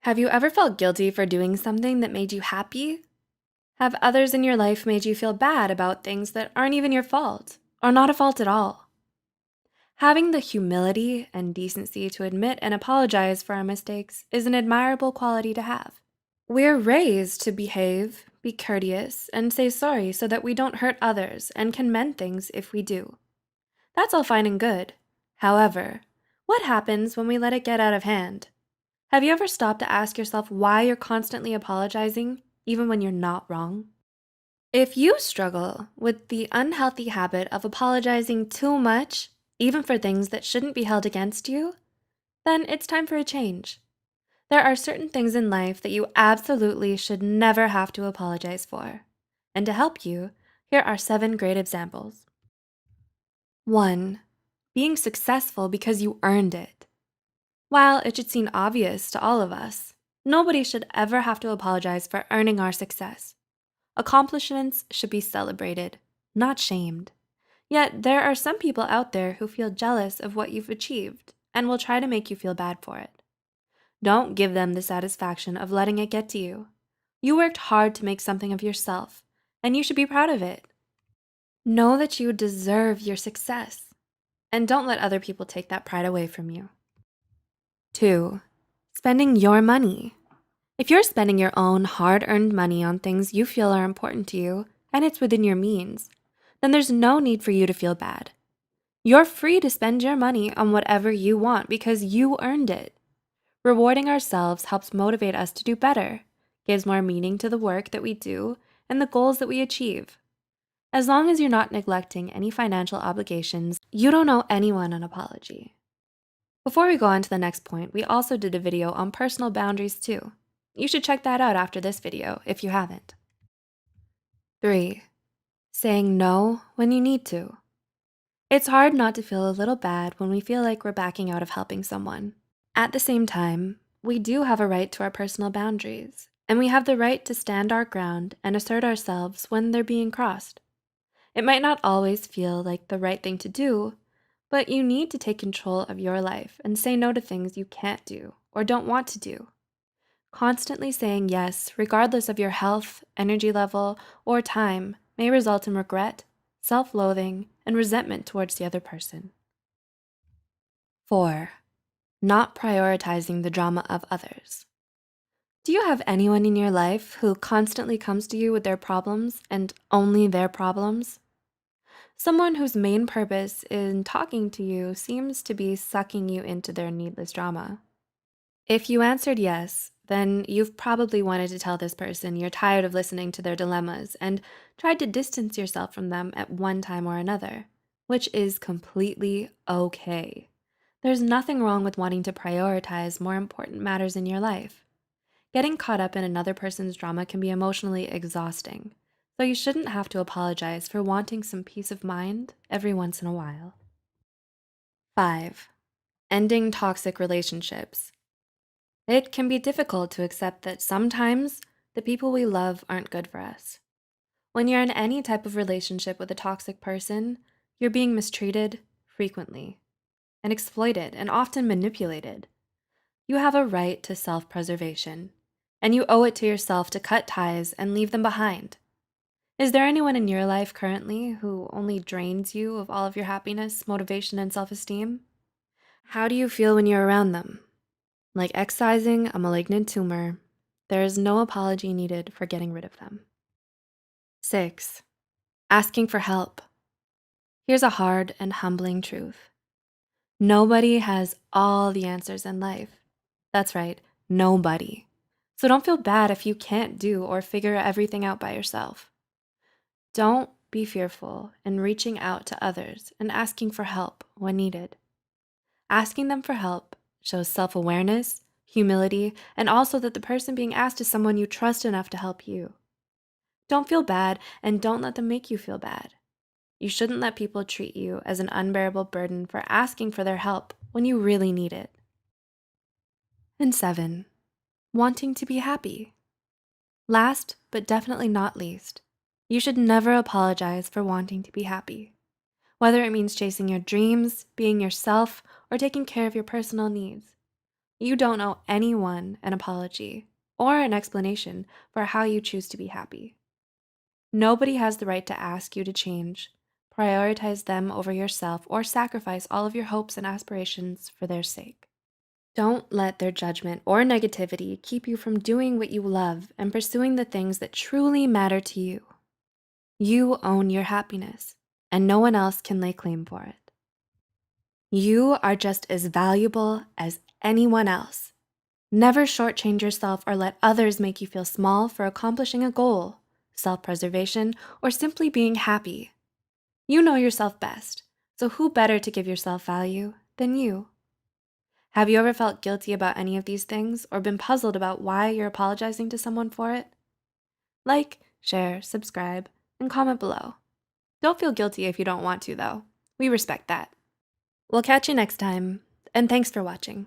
Have you ever felt guilty for doing something that made you happy? Have others in your life made you feel bad about things that aren't even your fault, or not a fault at all? Having the humility and decency to admit and apologize for our mistakes is an admirable quality to have. We're raised to behave, be courteous, and say sorry so that we don't hurt others and can mend things if we do. That's all fine and good. However, what happens when we let it get out of hand? Have you ever stopped to ask yourself why you're constantly apologizing, even when you're not wrong? If you struggle with the unhealthy habit of apologizing too much, even for things that shouldn't be held against you, then it's time for a change. There are certain things in life that you absolutely should never have to apologize for. And to help you, here are 7 great examples. 1. Being successful because you earned it. While it should seem obvious to all of us, nobody should ever have to apologize for earning our success. Accomplishments should be celebrated, not shamed. Yet there are some people out there who feel jealous of what you've achieved and will try to make you feel bad for it. Don't give them the satisfaction of letting it get to you. You worked hard to make something of yourself, and you should be proud of it. Know that you deserve your success, and don't let other people take that pride away from you. 2. Spending your money. If you're spending your own hard-earned money on things you feel are important to you, and it's within your means, then there's no need for you to feel bad. You're free to spend your money on whatever you want because you earned it. Rewarding ourselves helps motivate us to do better, gives more meaning to the work that we do and the goals that we achieve. As long as you're not neglecting any financial obligations, you don't owe anyone an apology. Before we go on to the next point, we also did a video on personal boundaries too. You should check that out after this video if you haven't. 3. Saying no when you need to. It's hard not to feel a little bad when we feel like we're backing out of helping someone. At the same time, we do have a right to our personal boundaries, and we have the right to stand our ground and assert ourselves when they're being crossed. It might not always feel like the right thing to do, but you need to take control of your life and say no to things you can't do or don't want to do. Constantly saying yes, regardless of your health, energy level, or time, may result in regret, self-loathing, and resentment towards the other person. 4. Not prioritizing the drama of others. Do you have anyone in your life who constantly comes to you with their problems and only their problems? Someone whose main purpose in talking to you seems to be sucking you into their needless drama. If you answered yes, then you've probably wanted to tell this person you're tired of listening to their dilemmas and tried to distance yourself from them at one time or another, which is completely okay. There's nothing wrong with wanting to prioritize more important matters in your life. Getting caught up in another person's drama can be emotionally exhausting, so you shouldn't have to apologize for wanting some peace of mind every once in a while. 5. Ending toxic relationships. It can be difficult to accept that sometimes the people we love aren't good for us. When you're in any type of relationship with a toxic person, you're being mistreated frequently and exploited and often manipulated. You have a right to self-preservation, and you owe it to yourself to cut ties and leave them behind. Is there anyone in your life currently who only drains you of all of your happiness, motivation, and self-esteem? How do you feel when you're around them? Like excising a malignant tumor, there is no apology needed for getting rid of them. 6. Asking for help. Here's a hard and humbling truth. Nobody has all the answers in life. That's right, nobody. So don't feel bad if you can't do or figure everything out by yourself. Don't be fearful in reaching out to others and asking for help when needed. Asking them for help shows self-awareness, humility, and also that the person being asked is someone you trust enough to help you. Don't feel bad and don't let them make you feel bad. You shouldn't let people treat you as an unbearable burden for asking for their help when you really need it. And 7. Wanting to be happy. Last, but definitely not least, you should never apologize for wanting to be happy. Whether it means chasing your dreams, being yourself, or taking care of your personal needs. You don't owe anyone an apology or an explanation for how you choose to be happy. Nobody has the right to ask you to change, prioritize them over yourself, or sacrifice all of your hopes and aspirations for their sake. Don't let their judgment or negativity keep you from doing what you love and pursuing the things that truly matter to you. You own your happiness, and no one else can lay claim for it. You are just as valuable as anyone else. Never shortchange yourself or let others make you feel small for accomplishing a goal, self-preservation, or simply being happy. You know yourself best, so who better to give yourself value than you? Have you ever felt guilty about any of these things or been puzzled about why you're apologizing to someone for it? Like, share, subscribe, and comment below. Don't feel guilty if you don't want to, though. We respect that. We'll catch you next time, and thanks for watching.